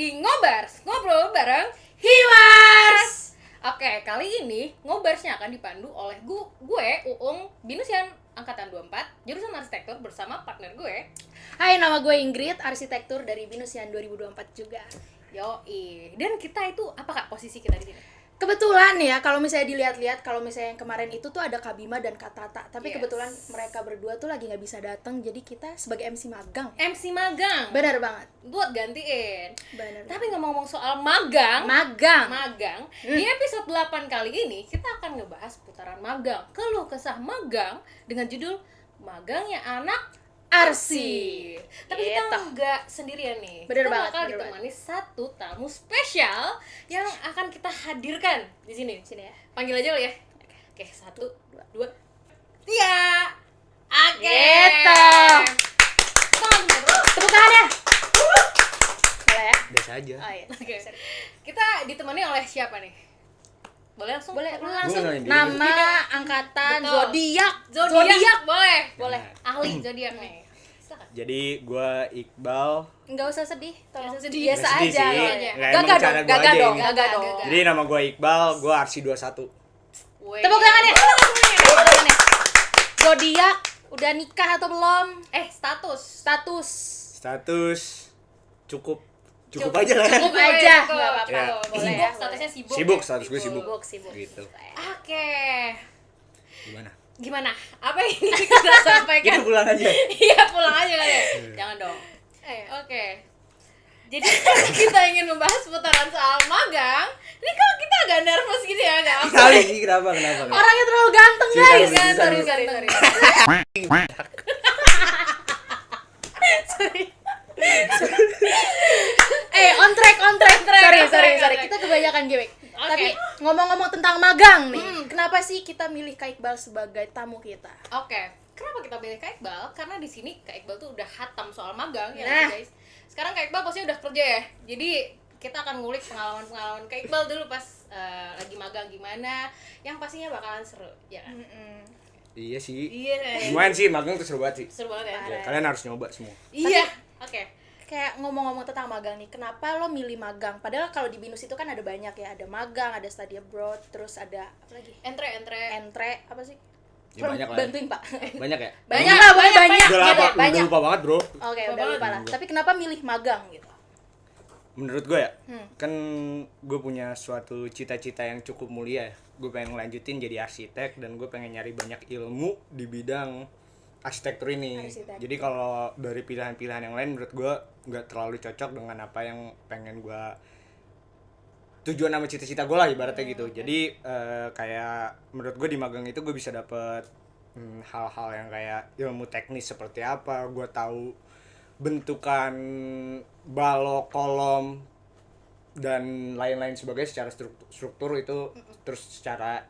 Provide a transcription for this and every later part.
di Ngobars, ngobrol bareng Hiwars. Oke, kali ini Ngobarsnya akan dipandu oleh gue Uung, Binusian Angkatan 24, jurusan arsitektur bersama partner gue. Hai, nama gue Ingrid, arsitektur dari Binusian 2024 juga. Yoi, dan kita itu apa kak posisi kita di sini? Kebetulan ya, kalau misalnya dilihat-lihat, kalau misalnya yang kemarin itu tuh ada Kak Bima dan Kak Tata. Tapi kebetulan mereka berdua tuh lagi nggak bisa datang, jadi kita sebagai MC magang. MC magang. Benar banget. Buat gantiin. Benar. Tapi ngomong-ngomong soal magang. Di episode 8 kali ini kita akan ngebahas putaran magang, keluh kesah magang dengan judul Magangnya Anak Arsi. Tapi kita nggak sendirian nih. Bener kita banget, bakal ditemani satu tamu spesial yang akan kita hadirkan di sini. Sini ya. Panggil aja lo ya. Oke, 1, 2, 3. Oke. Gitu. Tepuk tangannya. Boleh ya? Biasa aja. Oh iya. Oke. Kita ditemani oleh siapa nih? Boleh langsung? Boleh langsung. Nama, angkatan, Betul. zodiak. Boleh. Ahli zodiak nih. Silakan. Jadi gue Iqbal. Enggak usah sedih, tolong. Nggak usah sedih. Biasa Nggak sedih aja. sih. aja. Nggak, emang cara gua aja ini. Gagah dong. Jadi nama gue Iqbal, gue Arsi 21. Woi. Tepuk tangannya. Tepuk tangannya. Zodiak udah nikah atau belum? Status. Status cukup aja lah ya. Cukup aja. Betul. Enggak apa-apa. Ya. Boleh Sibuk, ya. statusnya sibuk. Sibuk, ya? status gue sibuk. Sibuk. Gitu. Oke. Gimana? Apa yang ingin kita sampaikan? Kita pulang aja. Iya, pulang aja kali ya. Jangan dong. Oke. Jadi kita ingin membahas putaran soal magang. Ini kok kita agak nervous gitu ya, enggak apa? Kali sih kenapa? Orangnya terlalu ganteng, Cerita guys. dulu, Sorry. On track. Sorry. track. Kita kebanyakan gimmick. Oke. Tapi ngomong-ngomong tentang magang nih, kenapa sih kita milih Kak Iqbal sebagai tamu kita? Oke. Kenapa kita pilih Kak Iqbal? Karena di sini Kak Iqbal tuh udah hatam soal magang ya Nah. guys. Sekarang Kak Iqbal pasti udah kerja ya. Jadi kita akan ngulik pengalaman Kak Iqbal dulu pas lagi magang gimana, yang pastinya bakalan seru, ya kan? Iya sih. Iya. Lumayan sih, magang tuh seru banget sih. Seru banget ya. Ya, kalian harus nyoba semua. Iya. Oke. Kayak ngomong-ngomong tentang magang nih, kenapa lo milih magang? Padahal kalau di Binus itu kan ada banyak ya, ada magang, ada study abroad, terus ada apa lagi? Entre, apa sih? Ya, banyak lah. Bantuin Pak. Banyak ya? Banyak lah, banyak. Udah lupa banget, Bro. Oke, udah lupa lah. Tapi kenapa milih magang gitu? Menurut gue ya, kan gue punya suatu cita-cita yang cukup mulia ya. Gue pengen ngelanjutin jadi arsitek dan gue pengen nyari banyak ilmu di bidang arsitektur ini. Jadi kalau dari pilihan-pilihan yang lain menurut gue nggak terlalu cocok dengan apa yang pengen gue tujuan sama cita-cita gue lah ibaratnya gitu. Jadi kayak menurut gue di magang itu gue bisa dapet hal-hal yang kayak ilmu teknis seperti apa, gue tahu bentukan balok, kolom dan lain-lain sebagainya secara struktur itu, terus secara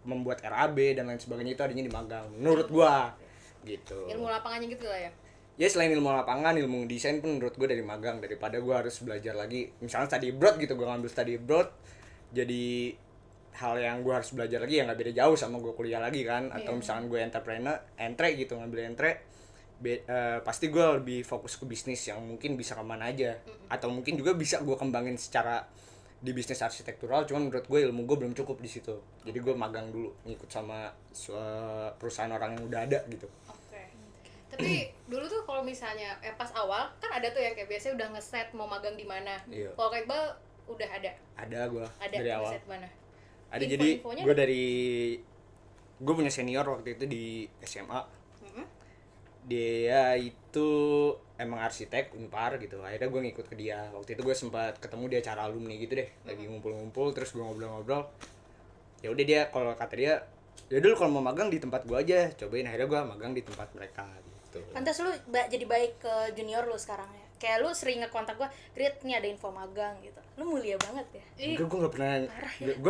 membuat RAB dan lain sebagainya itu adanya di magang menurut gua gitu. Ilmu lapangannya gitu lah ya. Ya selain ilmu lapangan, ilmu desain pun menurut gua dari magang, daripada gua harus belajar lagi misalnya study abroad gitu, gua ngambil study abroad jadi hal yang gua harus belajar lagi yang nggak beda jauh sama gua kuliah lagi kan. Atau misalkan gue entre gitu, ngambil entre pasti gue lebih fokus ke bisnis yang mungkin bisa kemana aja, atau mungkin juga bisa gue kembangin secara di bisnis arsitektural, cuman menurut gue ilmu gue belum cukup di situ, jadi gue magang dulu ngikut sama perusahaan orang yang udah ada gitu. Oke. Tapi dulu tuh kalau misalnya pas awal kan ada tuh yang kayak biasanya udah ngeset mau magang di mana. Iya. Kalau Kak Iqbal udah ada Gue ada dari awal ngeset mana? ada. Jadi gue punya senior waktu itu di SMA. Dia itu emang arsitek Unpar gitu, akhirnya gue ngikut ke dia. Waktu itu gue sempat ketemu di acara alumni gitu deh, lagi ngumpul-ngumpul, terus gue ngobrol-ngobrol. Ya udah, dia kalau kata dia, ya dulu kalau mau magang di tempat gue aja, cobain. Akhirnya gue magang di tempat mereka gitu. Pantas lu jadi baik ke junior lu sekarang ya. Kayak lu sering nge-kontak gua, "Grit, nih ada info magang" gitu. Lu mulia banget ya. Enggak, gue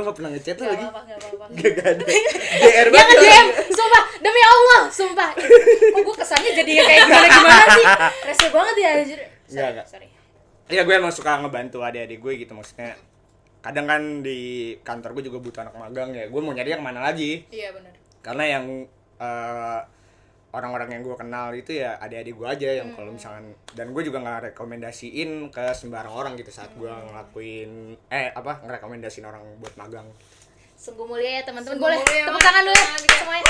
gak pernah ngechat lu lagi. Enggak apa-apa. Gak ada. GR Dia banget. nge-DM, sumpah, demi Allah, sumpah. Kok gua kesannya jadi kayak gimana sih? Rese banget ya anjir. Enggak. Sorry. Iya, gue emang suka ngebantu adik-adik gue gitu, maksudnya. Kadang kan di kantor gue juga butuh anak magang ya. Gue mau nyari yang mana lagi? Iya benar. Karena yang orang-orang yang gue kenal itu ya adik-adik gue aja yang kalau misalkan, dan gue juga nggak rekomendasiin ke sembarang orang gitu saat gue ngelakuin ngerekomendasiin orang buat magang. Sungguh mulia ya teman-teman. Sungguh Boleh mulia, tepuk tangan dulu ya semuanya.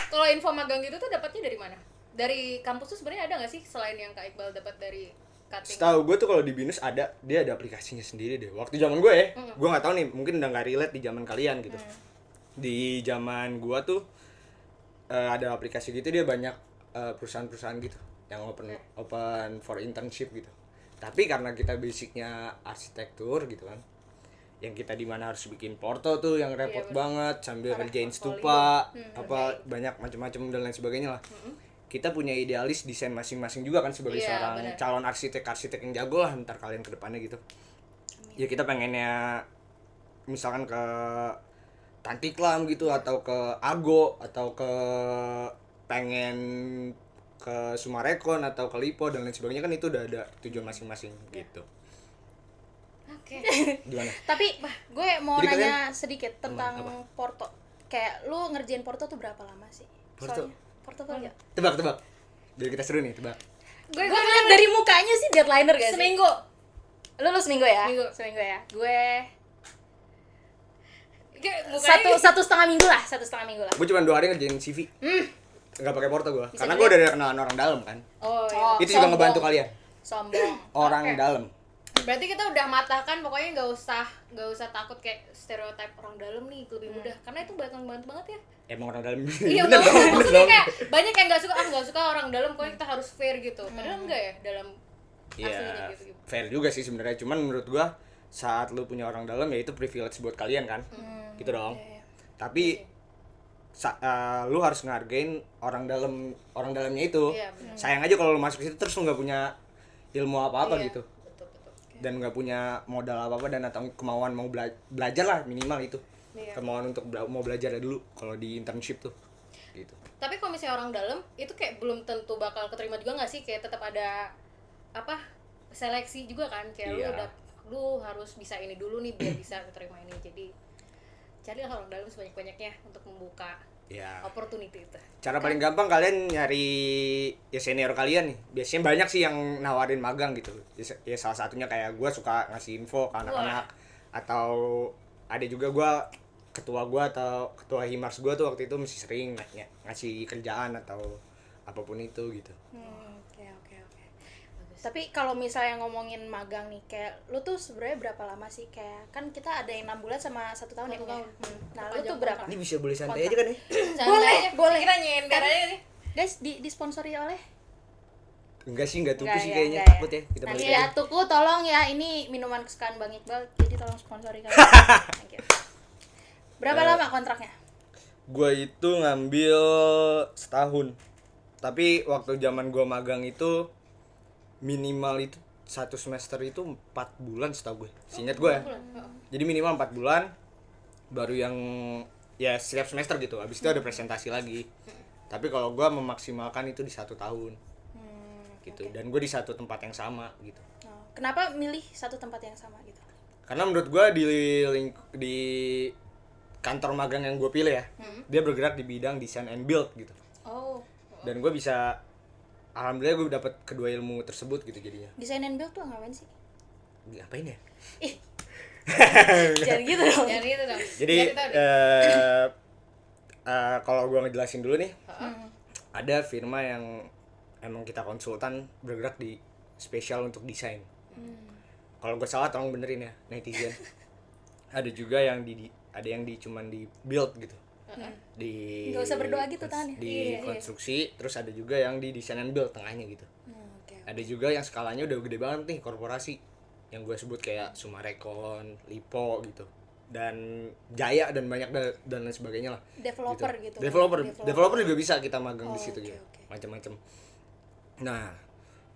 Kalau info magang gitu tuh dapatnya dari mana? Dari kampus tuh sebenarnya ada nggak sih selain yang Kak Iqbal dapat dari cutting? Setahu gue tuh kalau di BINUS dia ada aplikasinya sendiri deh. Waktu zaman gue ya, gue nggak tahu nih, mungkin udah nggak relate di zaman kalian gitu. Di zaman gue tuh ada aplikasi gitu, dia banyak perusahaan-perusahaan gitu yang open for internship gitu. Tapi karena kita basicnya arsitektur gitu kan, yang kita di mana harus bikin porto tuh yang repot banget sambil ngerjain stupa banyak macam-macam dan lain sebagainya lah. Kita punya idealis desain masing-masing juga kan sebagai seorang calon arsitek yang jago lah ntar kalian ke depannya gitu. Ya kita pengennya misalkan ke Tantiklam gitu atau ke Ago atau ke pengen ke Sumarekon atau ke Lipo dan lain sebagainya, kan itu udah ada tujuan masing-masing gitu. Oke. Gimana? Tapi gue mau Jadi nanya sedikit tentang porto. Kayak lu ngerjain porto tuh berapa lama sih? Porto? Porto tuh enggak? Tebak. Biar kita seru nih, tebak. Gue ngeliat dari mukanya sih deadliner gak sih? Seminggu. Lu seminggu ya? Seminggu ya. Gue satu setengah minggu lah. Gue cuma 2 hari ngerjain CV. Nggak pakai porto gue. Karena gue udah ada kenalan orang dalam kan. Oh iya. Itu juga ngebantu kalian. Sombong. Orang dalam. Berarti kita udah matahkan, pokoknya nggak usah takut kayak stereotip orang dalam nih lebih mudah, karena itu bakal banget banget ya. Emang orang dalam. Iya, maksudnya kayak banyak yang nggak suka orang dalam, pokoknya kita harus fair gitu. Padahal enggak ya dalam aslinya gitu. Fair juga sih sebenarnya, cuman menurut gua saat lu punya orang dalam ya itu privilege buat kalian kan. Gitu dong. Tapi lu harus ngehargain orang dalamnya itu. Sayang aja kalau lu masuk situ terus lu nggak punya ilmu apa-apa gitu. Dan nggak punya modal apa-apa dan atau kemauan mau belajar lah minimal itu. Kemauan untuk mau belajar dulu kalau di internship tuh gitu. Tapi kalau misalnya orang dalam itu kayak belum tentu bakal keterima juga nggak sih, kayak tetap ada seleksi juga kan, kayak lu harus bisa ini dulu nih biar bisa keterima ini. Jadi carilah orang dalam sebanyak-banyaknya untuk membuka opportunity itu. Cara paling gampang kalian nyari ya senior kalian nih. Biasanya banyak sih yang nawarin magang gitu. Ya salah satunya kayak gue suka ngasih info ke anak-anak. Atau ada juga gue ketua Himars gue tuh waktu itu mesti sering ngasih kerjaan atau apapun itu gitu. Oke. Tapi kalau misalnya ngomongin magang nih, kayak lu tuh sebenarnya berapa lama sih? Kayak kan kita ada yang 6 bulan sama 1 tahun ya. Nah, lu tuh berapa? Ini bisa boleh santai aja kan ya? Boleh. Kita nyender aja nih. Guys, disponsori oleh? Enggak sih, enggak tuku sih kayaknya. Enggak, Takut ya. Kita balik ya, aja. Tuku tolong ya, ini minuman kesukaan Bang Iqbal, jadi tolong sponsori kalian. Thank you. Berapa lama kontraknya? Gue itu ngambil setahun. Tapi waktu zaman gue magang itu minimal itu 1 semester itu 4 bulan setahu gue. Seingat gue ya. Jadi minimal 4 bulan baru yang ya setiap semester gitu. Habis itu ada presentasi lagi. Tapi kalau gue memaksimalkan itu di 1 tahun. Gitu. Dan gue di satu tempat yang sama gitu. Kenapa milih satu tempat yang sama gitu? Karena menurut gue di kantor magang yang gue pilih ya, dia bergerak di bidang design and build gitu. Dan gue bisa, alhamdulillah gue dapat kedua ilmu tersebut gitu jadinya. Design and build tuh ngapain sih? Ngapain ya? Jangan gitu dong. Jadi kalau gue ngejelasin dulu nih, ada firma yang emang kita konsultan bergerak di spesial untuk desain. Kalau gue salah tolong benerin ya netizen. Ada juga yang cuman di build gitu. Nggak usah berdoa gitu tangannya. Di konstruksi, terus ada juga yang di design and build tengahnya gitu. Ada juga yang skalanya udah gede banget nih, korporasi. Yang gue sebut kayak Sumarekon, Lipo gitu. Dan Jaya dan banyak dan lain sebagainya lah. Developer gitu. Developer juga bisa kita magang di situ gitu. Macam-macam. Nah,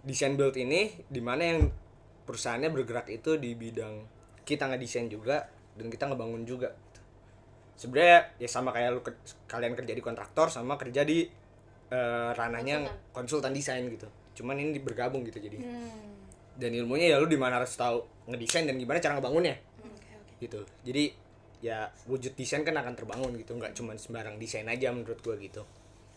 desain build ini dimana yang perusahaannya bergerak itu di bidang kita ngedesain juga dan kita ngebangun juga. Sebenarnya ya sama kayak kalian kerja di kontraktor sama kerja di ranahnya konsultan desain gitu. Cuman ini bergabung gitu jadi. Dan ilmunya ya lu di mana harus tahu ngedesain dan gimana cara ngebangunnya. Gitu. Jadi ya wujud desain kan akan terbangun gitu, nggak cuma sembarang desain aja menurut gue gitu.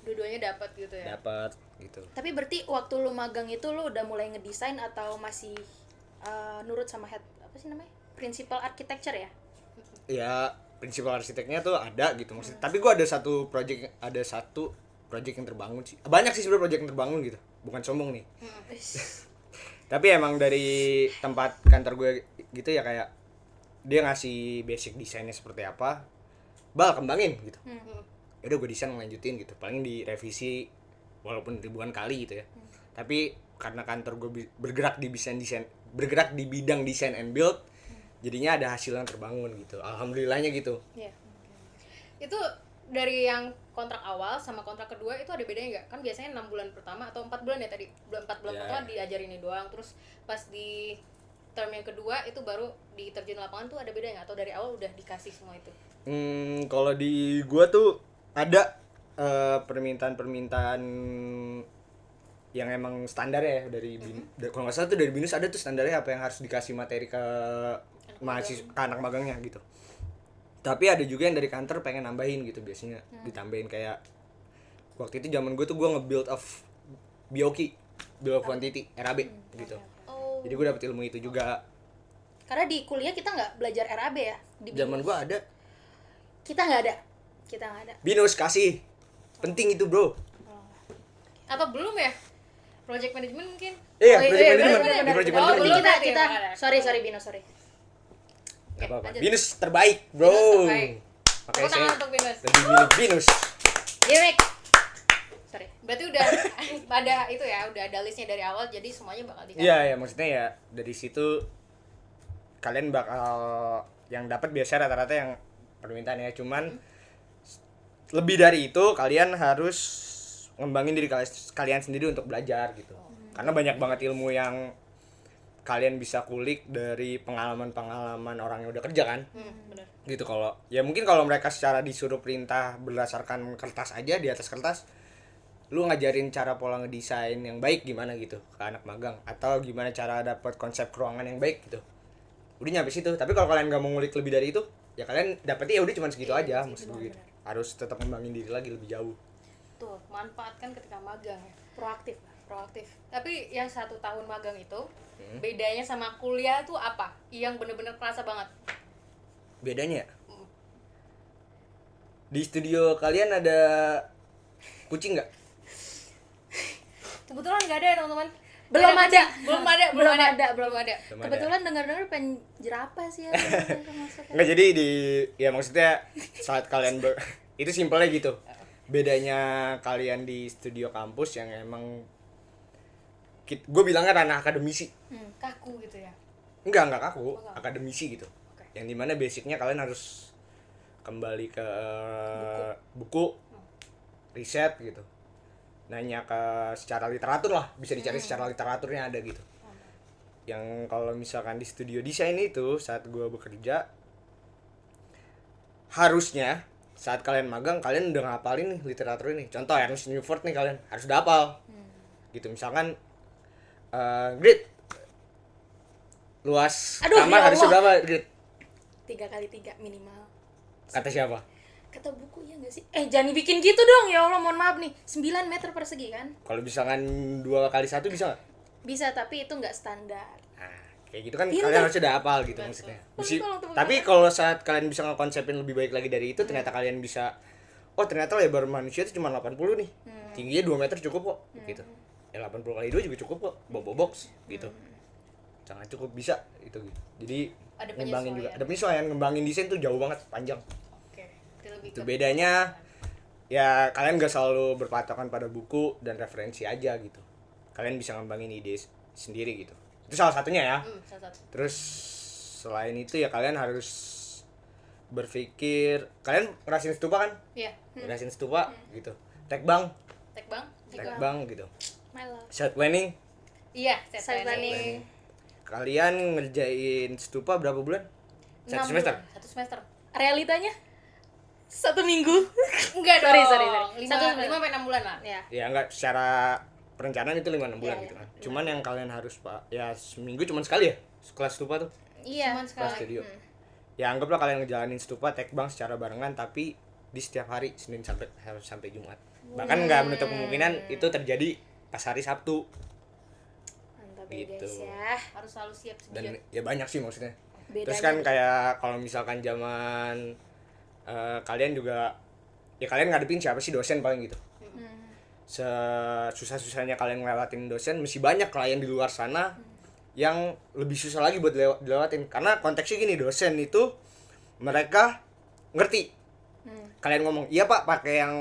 Dua-duanya dapat gitu ya. Dapat gitu. Tapi berarti waktu lu magang itu lu udah mulai ngedesain atau masih nurut sama head apa sih namanya? Principal architecture ya? Ya prinsipal arsiteknya tuh ada gitu maksudnya. Tapi gue ada satu project yang terbangun sih. Banyak sih sebenarnya project yang terbangun gitu. Bukan sombong nih. Tapi emang dari tempat kantor gue gitu ya, kayak dia ngasih basic desainnya seperti apa, kembangin gitu. Ya udah gue desain ngelanjutin gitu. Paling direvisi walaupun ribuan kali gitu ya. Tapi karena kantor gue bergerak di bidang desain and build, jadinya ada hasil yang terbangun gitu. Alhamdulillahnya gitu. Iya. Itu dari yang kontrak awal sama kontrak kedua itu ada bedanya nggak? Kan biasanya 6 bulan pertama atau 4 bulan ya tadi. 4 bulan pertama diajarin ini doang, terus pas di term yang kedua itu baru diterjun lapangan tuh ada bedanya nggak? Atau dari awal udah dikasih semua itu? Kalau di gua tuh ada permintaan yang emang standar ya dari kalau nggak salah tuh dari BINUS ada tuh standarnya apa yang harus dikasih materi ke mahasiswa, ke anak magangnya gitu. Tapi ada juga yang dari kantor pengen nambahin gitu, biasanya ditambahin kayak waktu itu zaman gue tuh gue nge-build of BOQ, build of quantity, RAB gitu. Jadi gue dapet ilmu itu juga. Karena di kuliah kita nggak belajar RAB ya? Di Zaman gue ada. Kita nggak ada. BINUS kasih, penting itu bro. Atau belum ya? Project management mungkin? Iya, project management. Di project management. Berarti belum. kita sorry Bino, sorry. Gak apa-apa. lanjut. BINUS terbaik, bro. BINUS terbaik. Makanya Tepuk saya tangan untuk BINUS. lebih milih BINUS. Gimik. Sorry. Berarti udah ada itu ya, udah ada listnya dari awal, jadi semuanya bakal dikasih. Iya, ya maksudnya ya dari situ kalian bakal yang dapat biasanya rata-rata yang permintaan ya, cuman lebih dari itu kalian harus ngembangin diri kalian sendiri untuk belajar gitu. Karena banyak banget ilmu yang kalian bisa kulik dari pengalaman-pengalaman orang yang udah kerja kan. Benar. Gitu. Kalau ya mungkin kalau mereka secara disuruh perintah berdasarkan kertas aja, di atas kertas lu ngajarin cara pola ngedesain yang baik gimana gitu ke anak magang, atau gimana cara dapat konsep ruangan yang baik gitu, udah nyampe situ. Tapi kalau kalian gak mau ngulik lebih dari itu, ya kalian dapetnya ya udah cuma segitu aja. Maksud gue gitu. Harus tetap ngembangin diri lagi lebih jauh. Tuh, manfaatkan ketika magang ya. Proaktif. Tapi yang 1 tahun magang itu bedanya sama kuliah tuh apa? Yang bener-bener kerasa banget. Bedanya ya? Di studio kalian ada kucing nggak? Kebetulan nggak ada ya teman-teman. Belum ada. Kebetulan dengar-dengar pengen jerapah sih ya. Nggak, jadi ya maksudnya saat kalian itu simpelnya gitu. Bedanya kalian di studio kampus yang emang gue bilangnya ranah akademisi. Kaku gitu ya. Enggak kaku, enggak. akademisi gitu. Okay. Yang dimana basicnya kalian harus kembali ke buku riset gitu. Nanya ke secara literatur lah, bisa dicari secara literaturnya ada gitu. Yang kalau misalkan di studio desain itu saat gue bekerja, harusnya saat kalian magang kalian udah ngapalin nih literatur ini. Contoh Ernest Newford nih kalian harus udah hafal. Gitu misalkan grid luas kamar harus berapa grid? 3x3 minimal. Kata siapa? Kata buku ya nggak sih? Jangan dibikin gitu dong, ya Allah, mohon maaf nih. 9 meter persegi kan? Kalau misalkan 2x1 bisa nggak? Bisa, tapi itu nggak standar. Nah, kayak gitu kan Pintar. kalian harus udah hafal gitu maksudnya. Tapi kalau saat kalian bisa ngekonsepin lebih baik lagi dari itu, ternyata kalian bisa, oh ternyata lebar manusia itu cuma 80 nih. Tingginya 2 meter cukup kok, gitu. Ya 80 kali 2 juga cukup kok, box gitu. Sangat cukup bisa itu gitu. Jadi Ada ngembangin juga. penyesuaian. Ada penyesuaian, ngembangin desain tuh jauh banget, panjang. Oke. Lebih Itu ke- bedanya ya kalian gak selalu berpatokan pada buku dan referensi aja gitu. Kalian bisa ngembangin ide sendiri gitu. Itu salah satunya ya. salah satu. Terus selain itu ya kalian harus berpikir, kalian ngerasin stupa kan? Iya. Ngerasin stupa gitu. Tek bang gitu. My love. Set planning. Iya, Site planning. Kalian ngerjain stupa berapa bulan? 1 semester. 1 semester. Realitanya 1 minggu. Enggak Sorry. dong. 5 Satu semester. sampai 6 bulan lah. Ya. Ya enggak, secara perencanaan itu 5-6 bulan Iya, gitu kan. Cuman yang kalian harus ya seminggu cuman sekali ya kelas stupa tuh. Iya. Cuman Kelas sekali. studio. ya anggaplah kalian ngejalanin stupa tekbang secara barengan tapi di setiap hari Senin sampai Jumat. Bahkan nggak menutup kemungkinan itu terjadi pas hari Sabtu. Mantap Gitu. ya guys ya. Harus selalu siap sedia. Dan ya banyak sih maksudnya. Bedanya Terus kan gitu. kayak kalau misalkan zaman kalian juga ya kalian ngadepin siapa sih dosen paling gitu. Sesusah-susahnya kalian ngelewatin dosen, masih banyak klien di luar sana yang lebih susah lagi buat dilewatin. Karena konteksnya gini, dosen itu mereka ngerti. Kalian ngomong, iya pak, pakai yang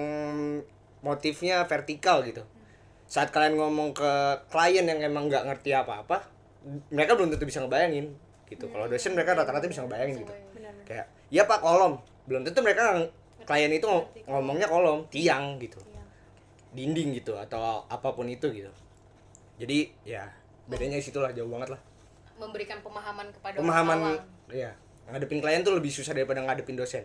motifnya vertikal gitu. Saat kalian ngomong ke klien yang emang nggak ngerti apa-apa, mereka belum tentu bisa ngebayangin gitu. Kalau dosen mereka rata-rata bisa ngebayangin gitu. Benar-benar. Kayak, iya pak kolom, belum tentu mereka klien itu ngomongnya kolom, tiang gitu, dinding gitu atau apapun itu gitu. Jadi ya bedanya di situlah, jauh banget lah. Memberikan pemahaman kepada Pemahaman, orang. iya, ngadepin klien tuh lebih susah daripada ngadepin dosen.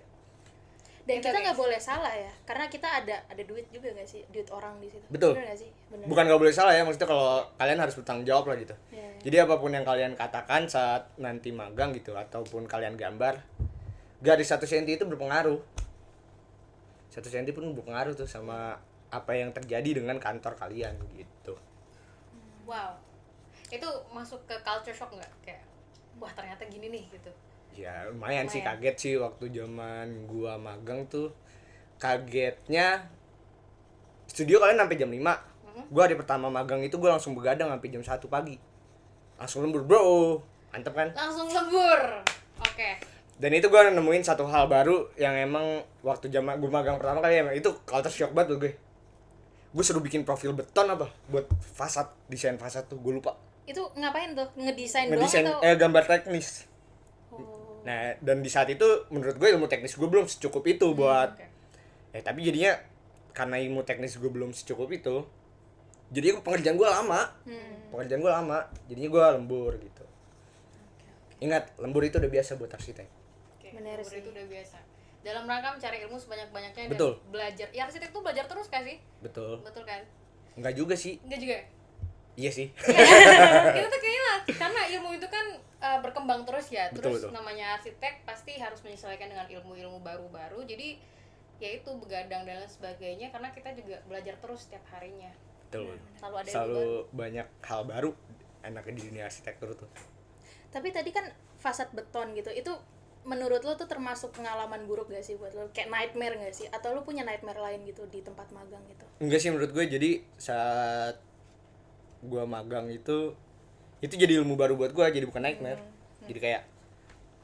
Dan Gitu, kita nggak guys. boleh salah ya, karena kita ada duit juga nggak sih, duit orang di situ. Betul. Bener nggak sih? Bener. Bukan nggak boleh salah ya, maksudnya kalau kalian harus bertanggung jawab lah gitu. Iya. Jadi apapun yang kalian katakan saat nanti magang gitu ataupun kalian gambar, garis 1 senti itu berpengaruh. 1 senti pun berpengaruh tuh sama apa yang terjadi dengan kantor kalian gitu. Wow. Itu masuk ke culture shock nggak? Kayak, wah ternyata gini nih gitu. Ya lumayan sih, Lumayan. kaget sih waktu zaman gua magang tuh. Kagetnya studio kalian sampai jam 5. Gua hari pertama magang itu gua langsung begadang sampai jam 1 pagi. Langsung lembur, bro. Mantep kan? Langsung lembur. Oke. Dan itu gue nemuin satu hal baru yang emang waktu zaman gue magang pertama kali emang itu culture shock banget buat gue. Gue suruh bikin profil beton apa buat fasad, desain fasad tuh, gue lupa. Itu ngapain tuh? Ngedesain Ngedesain doang atau? gambar teknis. Oh. Nah, dan di saat itu menurut gue ilmu teknis gue belum secukup itu buat tapi jadinya karena ilmu teknis gue belum secukup itu, jadi pengerjaan gue lama. Pengerjaan gue lama, jadinya gue lembur gitu. Ingat, lembur itu udah biasa buat arsitek. Oke, Bener lembur sih. itu udah biasa. Dalam rangka mencari ilmu sebanyak-banyaknya Betul. dan belajar. Ya arsitek tuh belajar terus kan sih? Betul. Betul kan? Enggak juga sih. Enggak juga. Iya sih. Itu tuh kayaknya lah, karena ilmu itu kan berkembang terus ya. Betul, Terus betul. namanya arsitek pasti harus menyesuaikan dengan ilmu-ilmu baru-baru. Jadi ya itu begadang dan lain sebagainya karena kita juga belajar terus setiap harinya. Betul. Selalu ada ilmu Selalu baru. banyak hal baru enaknya di dunia arsitektur tuh. Tapi tadi kan fasad beton gitu, itu menurut lo tuh termasuk pengalaman buruk gak sih buat lo? Kayak nightmare gak sih? Atau lo punya nightmare lain gitu di tempat magang gitu? Enggak sih menurut gue, jadi saat gue magang itu jadi ilmu baru buat gue, jadi bukan nightmare. Jadi kayak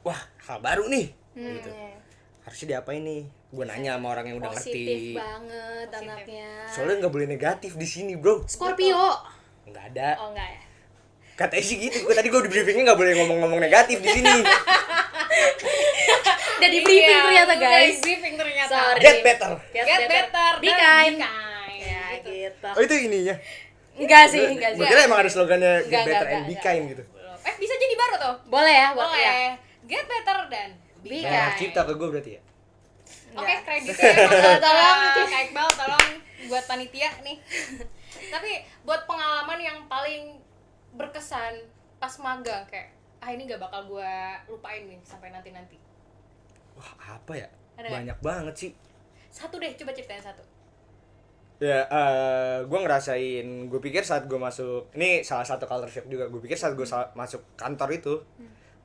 wah, hal baru nih gitu. Iya. Harusnya diapain nih? Gue nanya sama orang yang udah Positif ngerti. banget Positif. anaknya. Soalnya nggak boleh negatif di sini, bro. Scorpio. Nggak ada. Oh enggak ya. Katanya sih gitu. Tadi gue di briefingnya nggak boleh ngomong-ngomong negatif di sini. Udah di briefing Iya, ternyata udah guys. di briefing ternyata. Sorry. Get better. Get better Be dan kind. be kind. Ya Gitu. gitu. Oh itu ininya. Enggak sih, enggak sih. Gue kira emang ada slogannya Enggak, get better enggak, and be enggak. kind gitu. Belum. Bisa jadi baru tuh. Boleh ya, Boleh. ya. Get better dan be Be kind. Nah, kind. cipta ke gue berarti ya. Oke, Enggak. kreditnya tolong Kak Iqbal, tolong buat panitia nih. Tapi buat pengalaman yang paling berkesan pas magang kayak ini gak bakal gue lupain nih sampai nanti-nanti. Wah, apa ya? Ada nggak? Banyak banget sih. Satu deh, coba ceritain satu. Ya, gue ngerasain, gue pikir saat gue masuk, ini salah satu culture shock juga. Gue pikir saat gue masuk kantor itu,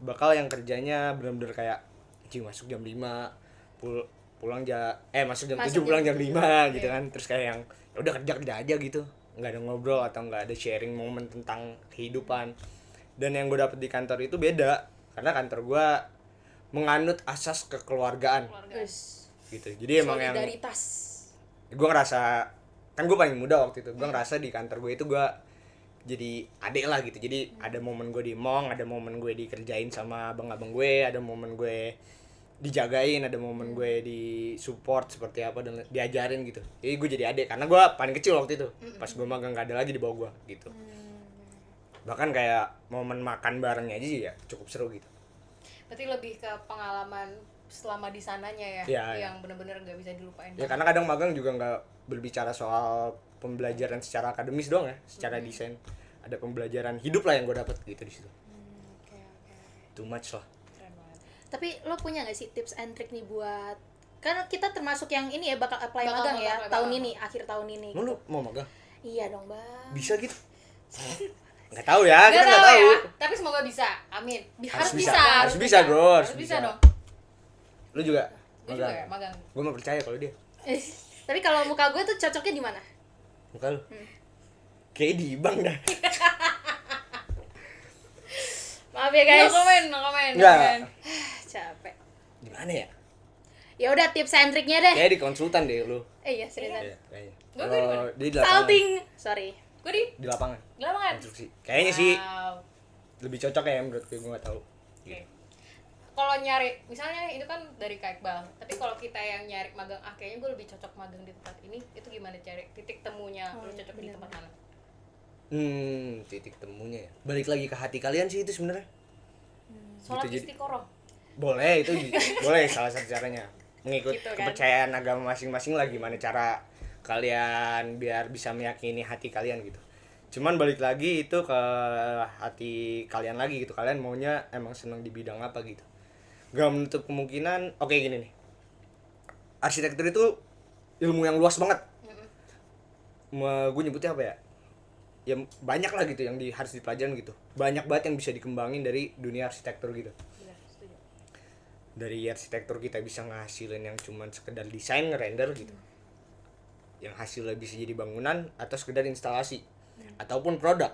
bakal yang kerjanya bener-bener kayak, cing masuk jam 5, pulang masuk jam 7, Masuk pulang jam jam 5 gitu kan. Terus kayak yang, ya udah kerja aja gitu. Nggak ada ngobrol atau nggak ada sharing momen tentang kehidupan. Dan yang gue dapet di kantor itu beda, karena kantor gue menganut asas kekeluargaan Keluarga. Terus gitu. Jadi emang yang solidaritas. gue ngerasa, kan gue paling muda waktu itu, gue ngerasa di kantor gue itu gue jadi adik lah gitu. Jadi ada momen gue di mong, ada momen gue dikerjain sama abang-abang gue, ada momen gue dijagain, ada momen gue di support seperti apa dan diajarin gitu. Jadi gue jadi adik karena gue paling kecil waktu itu. Pas gue magang gak ada lagi di bawah gue gitu. Bahkan kayak momen makan barengnya aja sih ya cukup seru gitu. Berarti lebih ke pengalaman selama di sananya ya, Iya, yang benar-benar gak bisa dilupain. Ya karena kadang magang juga nggak berbicara soal pembelajaran secara akademis doang ya, secara desain. Ada pembelajaran hidup lah yang gue dapet gitu di situ. Oke. Too much lah. Keren banget. Tapi lo punya nggak sih tips and trick nih buat, kan kita termasuk yang ini ya bakal apply magang ya tahun ini, akhir tahun ini. Lu mau magang? Iya dong bang. Bisa gitu? Nggak tahu ya, kita nggak tahu. Ya. Tapi semoga bisa, amin. Harus bisa bro, harus bisa dong. Lu juga? Gue juga ya, magang. Gue mau percaya kalau dia. Tapi kalau muka gue tuh cocoknya di mana? Muka lu? Kayak di bank dah. Maaf ya guys. No comment. Nggak. Capek. Di mana ya? Ya udah tips and triknya deh. Kayak di konsultan deh lu. Iya seriusan. Iya, kayaknya. Gua di mana? Di lapangan. Salting. Sorry. Gue Di lapangan. di lapangan. Konstruksi. Kayaknya sih Wow. lebih cocok ya menurut gue nggak tahu. Oke. Kalau nyari, misalnya itu kan dari Kak Iqbal, tapi kalau kita yang nyari magang, kayaknya gue lebih cocok magang di tempat ini, itu gimana cari titik temunya, lu cocok di tempat mana? Titik temunya ya. Balik lagi ke hati kalian sih itu sebenarnya. Sholat Gitu, istiqoroh. Boleh itu boleh salah satu caranya. Mengikut Gitu kan. kepercayaan agama masing-masing lah gimana cara kalian biar bisa meyakini hati kalian gitu. Cuman balik lagi itu ke hati kalian lagi gitu. Kalian maunya emang seneng di bidang apa gitu. Gak menutup kemungkinan, oke gini nih. Arsitektur itu ilmu yang luas banget. Gue nyebutnya apa ya? Ya banyak lah gitu yang harus dipelajarin gitu. Banyak banget yang bisa dikembangin dari dunia arsitektur gitu. Dari arsitektur kita bisa ngasilin yang cuman sekedar desain ngerender gitu. Yang hasilnya bisa jadi bangunan atau sekedar instalasi ataupun produk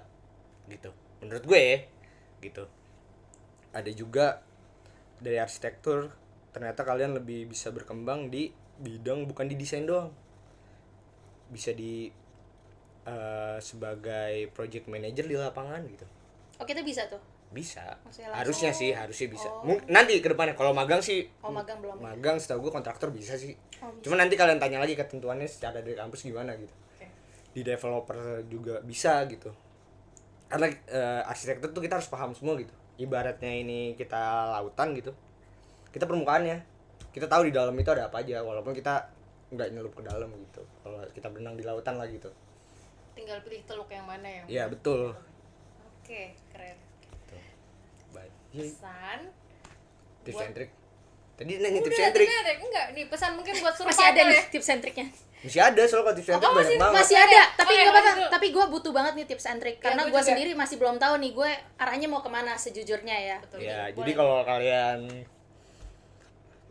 gitu. Menurut gue ya, gitu. Ada juga dari arsitektur ternyata kalian lebih bisa berkembang di bidang bukan di desain doang. Bisa di sebagai project manager di lapangan gitu. Oh kita bisa tuh. Bisa. Maksudnya Harusnya bisa. Oh. Nanti ke depannya kalau magang sih. Oh magang belum. Magang setahu gue kontraktor bisa sih. Oh, bisa. Cuma nanti kalian tanya lagi ketentuannya secara dari kampus gimana gitu. Oke. Di developer juga bisa gitu. Karena arsitektur tuh kita harus paham semua gitu. Ibaratnya ini kita lautan gitu. Kita permukaannya. Kita tahu di dalam itu ada apa aja walaupun kita nggak nyelup ke dalam gitu. Kalau kita berenang di lautan lah gitu. Tinggal pilih teluk yang mana ya. Iya, betul. Oke, keren. Gitu. Baik. Pesan Tips buat- and trick. Tadi nanya tips Udah, and trick. enggak nih pesan mungkin buat survival Masih ada nih ya. tips and triknya. Masih ada soal kalau tips and trick Oh, banyak banget. Masih ada, tapi Oke, nggak apa-apa. lanjut dulu. Tapi gue butuh banget nih tips and trick karena gue gue juga. sendiri masih belum tahu nih gue arahnya mau kemana sejujurnya ya. Betul. Ya, Boleh. jadi kalau kalian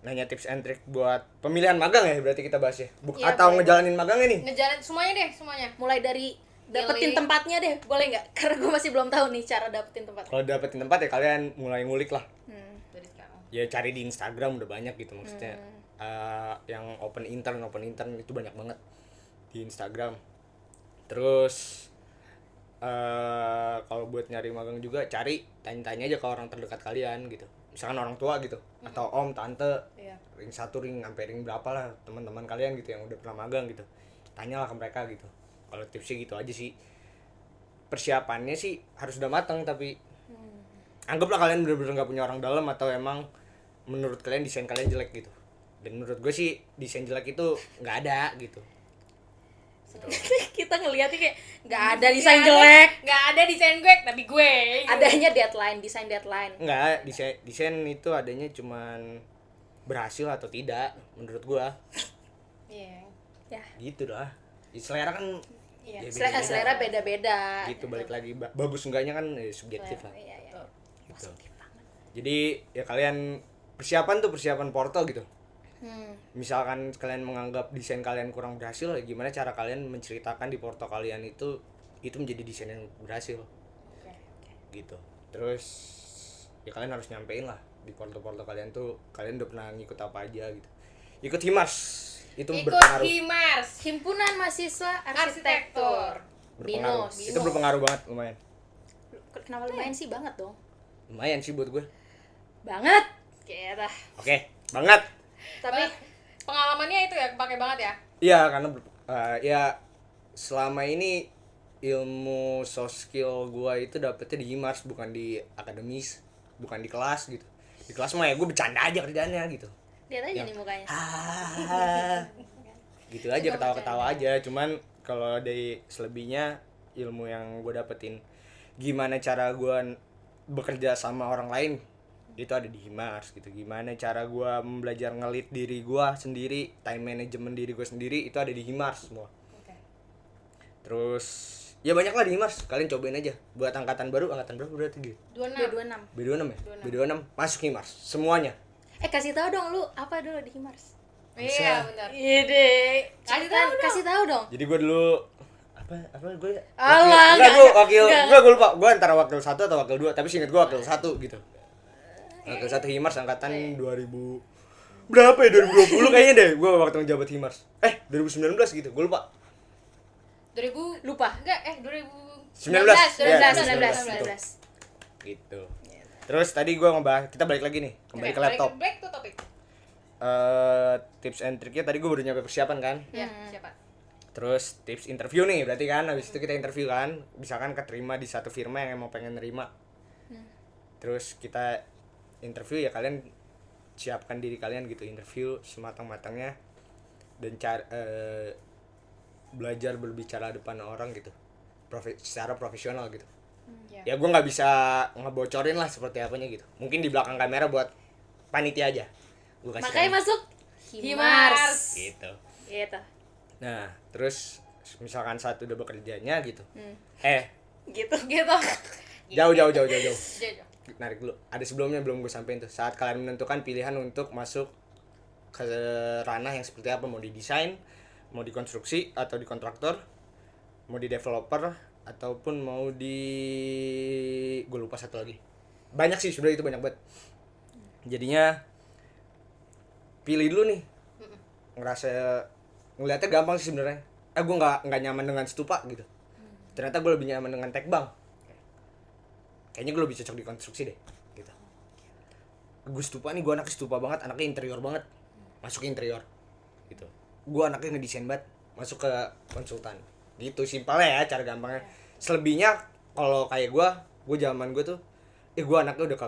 nanya tips and trick buat pemilihan magang ya berarti kita bahas ya. Iya, Atau boleh. ngejalanin magangnya nih. Ngejalan semuanya deh, semuanya. Mulai dari dapetin Milih. tempatnya deh, boleh nggak? Karena gue masih belum tahu nih cara dapetin tempat. Kalau dapetin tempat ya kalian mulai ngulik lah. Dari sekarang. Ya cari di Instagram udah banyak gitu maksudnya. Yang open intern itu banyak banget di Instagram. Terus kalau buat nyari magang juga tanya-tanya aja ke orang terdekat kalian gitu. Misalkan orang tua gitu atau om, tante, Iya. ring 1 ring sampai ring berapa lah teman-teman kalian gitu yang udah pernah magang gitu. Tanyalah ke mereka gitu. Kalau tipsnya gitu aja sih. Persiapannya sih harus udah matang tapi anggaplah kalian bener-bener nggak punya orang dalam atau emang menurut kalian desain kalian jelek gitu. Dan menurut gue sih desain jelek itu nggak ada gitu. Kita ngeliatnya kayak nggak ada desain jelek, Nggak ada desain gue, tapi gue. adanya deadline, desain deadline. Nggak, desain itu adanya cuman berhasil atau tidak menurut gua. Iya. Ya, Gitu dah. Selera kan Iya. ya selera, beda-beda. selera beda-beda. Gitu balik lagi bagus enggaknya kan subjektif lah. Iya, iya. Gitu. Jadi ya kalian persiapan porto gitu. Misalkan kalian menganggap desain kalian kurang berhasil, ya gimana cara kalian menceritakan di porto kalian itu menjadi desain yang berhasil. Oke. Gitu. Terus ya kalian harus nyampein lah di porto-porto kalian tuh kalian udah pernah ngikut apa aja gitu. Ikut Himars itu Ikut berpengaruh. Himars. Himpunan Mahasiswa Arsitektur. Berpengaruh. Binus. Itu berpengaruh banget lumayan. Kenapa lumayan sih banget dong? Lumayan sih buat gue. Banget. Kayak dah. Oke, banget. Tapi Pengalamannya itu ya kepake banget ya. Iya, karena ya selama ini ilmu soft skill gue itu dapetnya di Himars bukan di akademis, bukan di kelas gitu. Di kelas mah ya gue bercanda aja kerjaannya gitu. lihat aja Yang- nih mukanya. Gitu aja, ketawa-ketawa aja. Cuman kalau dari selebihnya ilmu yang gue dapetin gimana cara gue bekerja sama orang lain Itu ada di Himars gitu. Gimana cara gue belajar ngelit diri gue sendiri, time management diri gue sendiri, itu ada di Himars semua. Terus ya banyak lah di Himars, kalian cobain aja. Buat angkatan baru, angkatan berapa berarti gitu? B26 ya? B26 masuk Himars semuanya. Kasih tahu dong lu apa dulu di Himars. Iya benar. Ide. Kasih tahu dong. Jadi gue dulu apa gue Alah, gue lupa, gue antara wakil 1 atau wakil 2, tapi seinget gue wakil 1 gitu. Wakil 1 Himars angkatan 2000 berapa ya, 2020 kayaknya deh gue waktu ngejabat Himars. 2019 gitu, gue lupa. 2000 lupa. Enggak, 2019. 19. Gitu. Terus tadi gue ngebahas, kita balik lagi nih, kembali ke laptop. Back to topic. Tips and triknya tadi gue baru nyampe persiapan kan. Ya, siapa? Terus tips interview nih, berarti kan habis itu kita interview kan, misalkan keterima di satu firma yang emang pengen nerima. Terus kita interview, ya kalian siapkan diri kalian gitu, interview sematang-matangnya dan belajar berbicara depan orang gitu, secara profesional gitu. Ya gue nggak bisa ngebocorin lah seperti apanya gitu, mungkin di belakang kamera buat panitia aja. Makanya masuk Himars gitu. Nah terus misalkan saat udah bekerjanya gitu, gitu. jauh. Narik dulu. Ada sebelumnya belum gue sampein tuh. Saat kalian menentukan pilihan untuk masuk ke ranah yang seperti apa, mau di desain, mau di konstruksi atau di kontraktor, mau di developer ataupun mau di, gue lupa satu lagi. Banyak sih sebenarnya, itu banyak banget. Jadinya pilih dulu nih. Ngeliatnya gampang sih sebenarnya. Gue nggak nyaman dengan stupa gitu. Ternyata gue lebih nyaman dengan tekbang. Kayaknya gue lebih cocok di konstruksi deh gitu. Gue stupa nih, gue anaknya stupa banget, anaknya interior banget, masuk ke interior gitu. Gue anaknya ngedesain banget, masuk ke konsultan gitu. Simpelnya ya, cara gampangnya. Selebihnya kalau kayak gue zaman gue tuh gue anaknya udah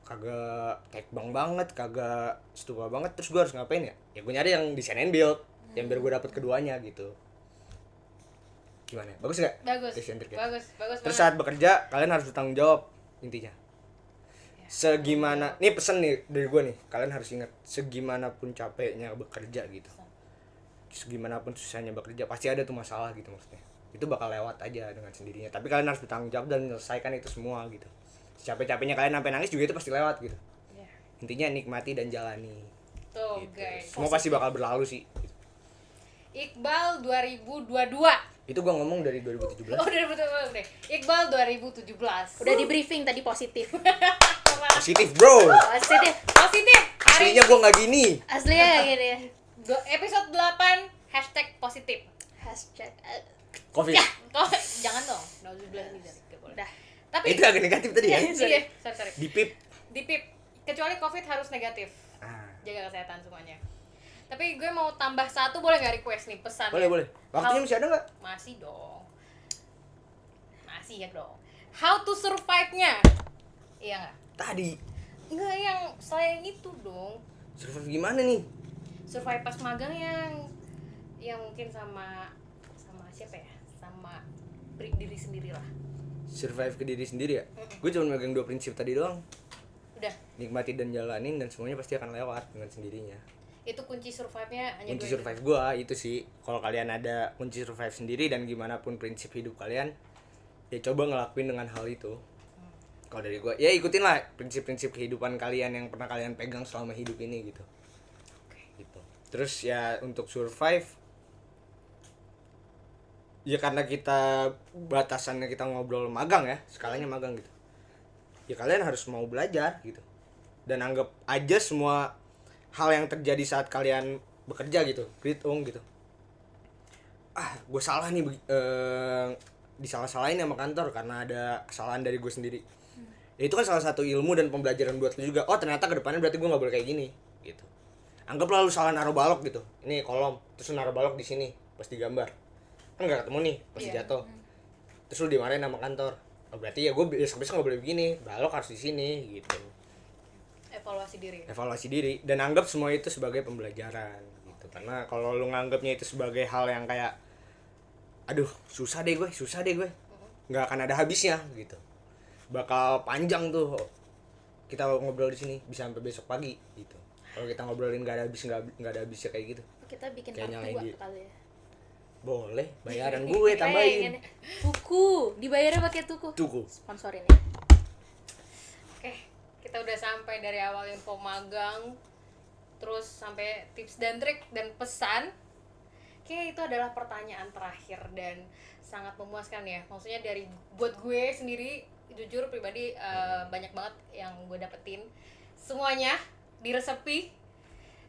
kagak tekbang banget, kagak stupa banget. Terus gue harus ngapain ya? Ya gue nyari yang desain and build, yang biar gue dapet keduanya gitu. Gimana? Bagus gak? Bagus. Terus saat bekerja kalian harus bertanggung jawab intinya. Segimana, nih pesan nih dari gue nih, kalian harus ingat, segimanapun capeknya bekerja gitu, segimanapun susahnya bekerja, pasti ada tuh masalah gitu maksudnya. Itu bakal lewat aja dengan sendirinya. Tapi kalian harus bertanggung jawab dan menyelesaikan itu semua gitu. Capek-capeknya kalian sampai nangis juga itu pasti lewat gitu. Intinya nikmati dan jalani. Tuh gitu. guys. Semua pasti bakal berlalu sih. Iqbal 2022. Itu gua ngomong dari 2017. Oh, 2017 deh. Iqbal 2017. Udah di briefing tadi positif. Positif, bro. Positif. Aslinya gua nggak gini. Aslinya kayak gini ya. Episode 8 #positif. Covid. Ya, jangan dong. Nauzubillah ini dari boleh. Udah. Tapi Itu agak negatif tadi ya. Iya, sorry. Dipip. Kecuali Covid harus negatif. Ah. Jaga kesehatan semuanya. Tapi gue mau tambah satu, boleh nggak request nih pesan? Boleh. Waktunya masih ada nggak? Masih dong. Masih ya dong. How to survive-nya? Iya nggak? Tadi. Enggak, yang selain itu dong. Survive gimana nih? Survive pas magang yang mungkin sama siapa ya? Sama diri sendiri lah. Survive ke diri sendiri ya? Gue cuma megang 2 prinsip tadi doang. Udah. Nikmati dan jalanin, dan semuanya pasti akan lewat dengan sendirinya. Itu kunci survive-nya hanya Kunci survive gue itu sih. Kalau kalian ada kunci survive sendiri dan gimana pun prinsip hidup kalian, ya coba ngelakuin dengan hal itu. Kalau dari gue, ya ikutin lah prinsip-prinsip kehidupan kalian yang pernah kalian pegang selama hidup ini gitu. Gitu. Terus ya untuk survive, ya karena kita batasannya kita ngobrol magang ya, skalanya magang gitu. Ya kalian harus mau belajar gitu. Dan anggap aja semua hal yang terjadi saat kalian bekerja gitu, berhitung gitu. Gue salah nih, disalah-salahin sama kantor karena ada kesalahan dari gue sendiri. Ya itu kan salah satu ilmu dan pembelajaran buat lu juga. Oh ternyata kedepannya berarti gue nggak boleh kayak gini gitu. Anggaplah lu salah naruh balok gitu, ini kolom, terus lu naruh balok di sini pas digambar, kan nggak ketemu nih pas jatuh. Terus lu dimarahin sama kantor. Oh berarti ya gue besok nggak boleh begini, balok harus di sini gitu. Evaluasi diri dan anggap semua itu sebagai pembelajaran gitu. Karena kalau lu nganggapnya itu sebagai hal yang kayak susah deh gue nggak akan ada habisnya gitu, bakal panjang tuh kita ngobrol di sini bisa sampai besok pagi gitu. Kalau kita ngobrolin nggak ada habisnya kayak gitu. Kita bikin Kayak part nyalain 2 kali ya. Boleh, bayaran gue tambahin. Tuku, dibayarnya pakai tuku. Tuku. Sponsorin ya. Oke, kita udah sampai dari awal info magang, terus sampai tips dan trik dan pesan. Oke, itu adalah pertanyaan terakhir dan sangat memuaskan ya. Maksudnya dari buat gue sendiri, jujur pribadi banyak banget yang gue dapetin. Semuanya diresepi.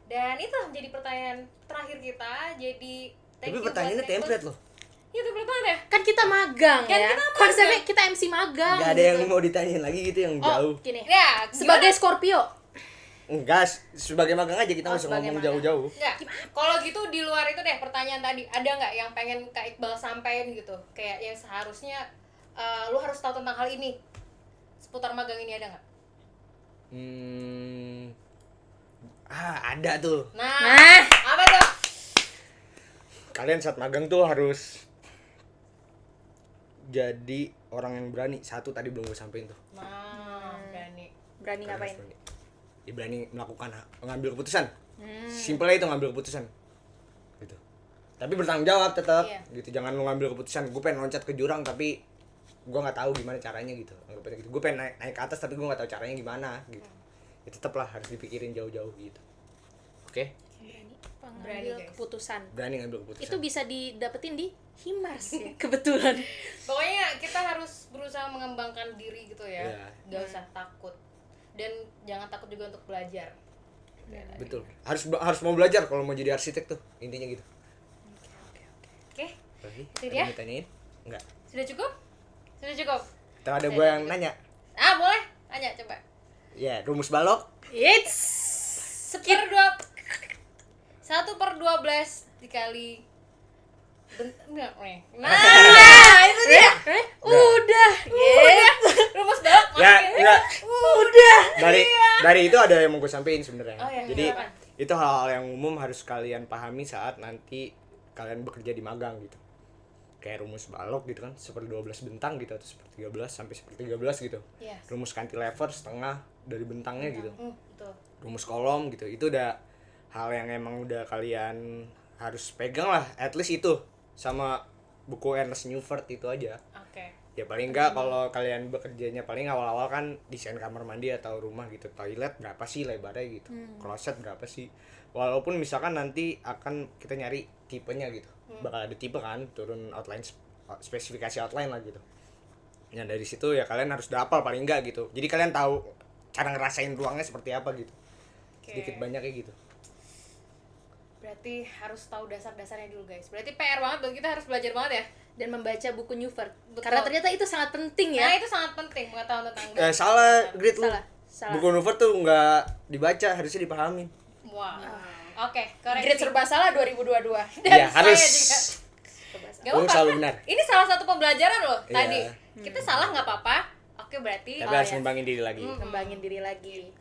Dan itu menjadi pertanyaan terakhir kita. Jadi tapi pertanyaannya template loh. Iya, template banget ya. Kan kita magang Kan ya. kita magang. Konsepnya kita MC magang. Gak ada yang mau ditanyain lagi gitu yang jauh. Gini. Ya, Sebagai Scorpio. Enggak, sebagai magang aja kita nggak usah sebagai ngomong magang. jauh-jauh. Enggak. Kalau gitu di luar itu deh pertanyaan tadi, ada nggak yang pengen Kak Iqbal sampein gitu? Kayak yang seharusnya lu harus tahu tentang hal ini. Seputar magang ini ada nggak? Ada tuh. Nah, apa tuh? Kalian saat magang tuh harus jadi orang yang berani. Satu tadi belum gue sampein tuh. Nah, berani. Berani Kalian ngapain? harus berani. Ya, berani mengambil keputusan. Simpelnya itu ngambil keputusan. Gitu. Tapi bertanggung jawab tetap. Iya. Gitu. Jangan lu ngambil keputusan. Gue pengen loncat ke jurang tapi gue nggak tahu gimana caranya gitu. Anggapnya gitu. Gue pengen naik ke atas tapi gue nggak tahu caranya gimana gitu. Ya tetap lah harus dipikirin jauh-jauh gitu. Oke? Berani guys. keputusan. Berani ngambil keputusan. Itu bisa didapetin di Himars ya. Kebetulan. Pokoknya kita harus berusaha mengembangkan diri gitu ya. Iya. Gak usah takut. Dan jangan takut juga untuk belajar. Betul. Harus mau belajar kalau mau jadi arsitek tuh. Intinya gitu. Oke, Lagi? Itu dia? Ada yang ditanyain? Enggak. sudah cukup? Sudah cukup? Tahu ada gue yang nanya. Boleh? Tanya coba. Ya, rumus balok. It's 1/12 dikali enggak nih. Nah, itu dia. udah. Rumus balok Ya, masukin. enggak. Udah. Dari itu ada yang mau gue sampein sebenarnya. Oh, iya, Jadi silakan. itu hal-hal yang umum harus kalian pahami saat nanti kalian bekerja di magang gitu. Kayak rumus balok gitu kan, 1/12 bentang gitu atau 1/13 sampai 1/13 gitu. Yes. Rumus cantilever setengah dari bentangnya gitu. Betul. Rumus kolom gitu. Itu udah hal yang emang udah kalian harus pegang lah, at least itu sama buku Ernest Newford itu aja. Oke. Ya paling enggak kalau kalian bekerjanya paling awal-awal kan desain kamar mandi atau rumah gitu, toilet berapa sih lebarnya gitu, kloset berapa sih, walaupun misalkan nanti akan kita nyari tipenya gitu, bakal ada tipe kan, turun outline spesifikasi outline lah gitu. Ya dari situ ya kalian harus udah hafal paling enggak gitu, jadi kalian tahu cara ngerasain ruangnya seperti apa gitu. Sedikit banyaknya gitu. Berarti harus tahu dasar-dasarnya dulu guys. Berarti PR banget buat kita, harus belajar banget ya. Dan membaca buku Newford. Betul. Karena ternyata itu sangat penting ya. Nah, itu sangat penting pengetahuan tentang Salah grid lu. Salah. Buku Newford tuh enggak dibaca, harusnya dipahamin. Wow. Oke, koreksi. Grade serba salah 2022. Iya, harus. Gak Lu apa-apa. selalu benar. Ini salah satu pembelajaran loh Iya. tadi. Kita salah nggak apa-apa. Oke, berarti Tapi harus ngembangin diri lagi. Ngembangin diri lagi.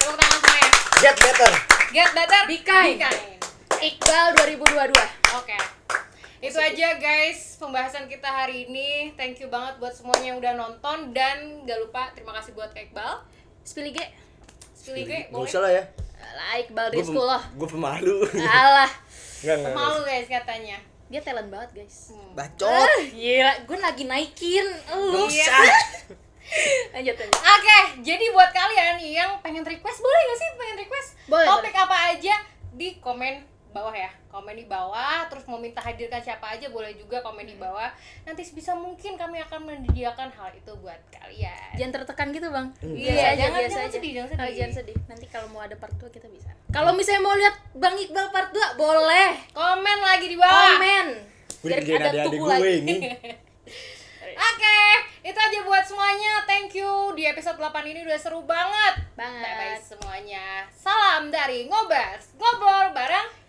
tepuk tangan semuanya. Get better. Get better, Be kind. Iqbal 2022. Oke. Itu aja guys pembahasan kita hari ini. Thank you banget buat semuanya yang udah nonton, dan gak lupa terima kasih buat Kak Iqbal. Spill IG. Gak Gak usah lah ya. Lah Iqbal dari sekolah. Gue pemalu. Alah. Enggak. Malu guys katanya. Dia talent banget, guys. Bacot. Gila, gue lagi naikin. Lu. Gak usah. Lanjut. Oke, jadi buat kalian yang pengen request, boleh gak sih pengen request? Boleh, Topik apa aja di komen bawah ya. Komen di bawah, terus mau minta hadirkan siapa aja boleh juga komen di bawah. Nanti sebisa mungkin kami akan menyediakan hal itu buat kalian. Jangan tertekan gitu, Bang. Iya, jangan biasa aja. sedih, jangan sedih. Jangan sedih. Nanti kalau mau ada part 2 kita bisa. Kalau misalnya mau lihat Bang Iqbal part 2, boleh. Komen lagi di bawah. Komen. Gue Biar dikerjain ada adik-adik tuku gue lagi. ini. Oke, itu aja buat semuanya. Thank you. Di episode 8 ini udah seru banget. Banget. Bye-bye semuanya. Salam dari Ngobers. Ngobrol bareng